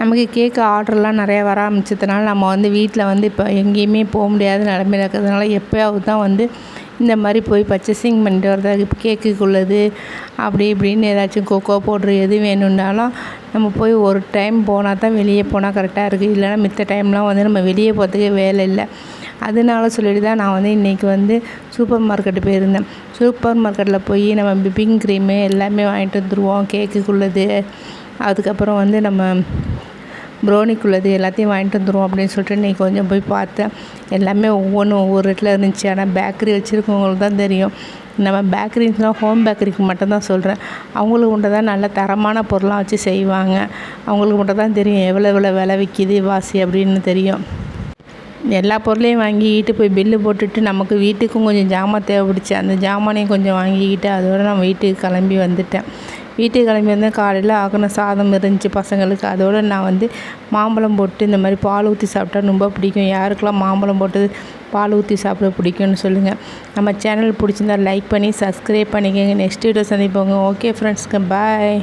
நமக்கு கேக்கு ஆர்டர்லாம் நிறையா வர ஆரம்பிச்சதுனால நம்ம வந்து வீட்டில் வந்து இப்போ எங்கேயுமே போக முடியாத நிலமையில இருக்கிறதுனால எப்போயாவது தான் வந்து இந்த மாதிரி போய் பர்ச்சேசிங் பண்ணிட்டு வரது. இப்போ கேக்குக்குள்ளது அப்படி இப்படின்னு ஏதாச்சும் கொக்கோ பவுட்ரு எது வேணும்னாலும் நம்ம போய் ஒரு டைம் போனால் தான் வெளியே போனால் கரெக்டாக இருக்குது. இல்லைனா மித்த டைம்லாம் வந்து நம்ம வெளியே போகிறதுக்கே வேலை இல்லை. அதனால சொல்லிட்டு தான் நான் வந்து இன்றைக்கி வந்து சூப்பர் மார்க்கெட்டு போயிருந்தேன். சூப்பர் மார்க்கெட்டில் போய் நம்ம விப்பிங் க்ரீமு எல்லாமே வாங்கிட்டு வந்துடுவோம். கேக்குக்குள்ளது, அதுக்கப்புறம் வந்து நம்ம ப்ரௌனிக்குள்ளது எல்லாத்தையும் வாங்கிட்டு வந்துடுவோம் அப்படின்னு சொல்லிட்டு இன்றைக்கி கொஞ்சம் போய் பார்த்தேன். எல்லாமே ஒவ்வொன்றும் ஒவ்வொரு இடத்துல இருந்துச்சு. ஆனால் பேக்கரி வச்சுருக்கவங்களுக்கு தான் தெரியும். நம்ம பேக்கரிஸ்லாம் ஹோம் பேக்கரிக்கு மட்டும்தான் சொல்கிறேன். அவங்களுக்கு மட்டும் தான் நல்ல தரமான பொருளாக வச்சு செய்வாங்க. அவங்களுக்கு மட்டும் தான் தெரியும் எவ்வளோ விலை விற்கிது வாசி அப்படின்னு தெரியும். எல்லா பொருளையும் வாங்கிக்கிட்டு போய் பில்லு போட்டுட்டு நமக்கு வீட்டுக்கும் கொஞ்சம் ஜாமான் தேவைப்படுச்சு. அந்த ஜாமானையும் கொஞ்சம் வாங்கிக்கிட்டு அதோடு நான் வீட்டுக்கு கிளம்பி வந்துட்டேன். வீட்டுக்கு கிளம்பி வந்து காலையில் ஆக்கின சாதம் இருந்துச்சு பசங்களுக்கு. அதோடு நான் வந்து மாம்பழம் போட்டு இந்த மாதிரி பால் ஊற்றி சாப்பிட்டா ரொம்ப பிடிக்கும். யாருக்கெல்லாம் மாம்பழம் போட்டு பால் ஊற்றி சாப்பிட பிடிக்கும்னு சொல்லுங்கள். நம்ம சேனல் பிடிச்சிருந்தா லைக் பண்ணி சப்ஸ்கிரைப் பண்ணிக்கோங்க. Next video சந்திப்போங்க. ஓகே ஃப்ரெண்ட்ஸ்க்கு பாய்.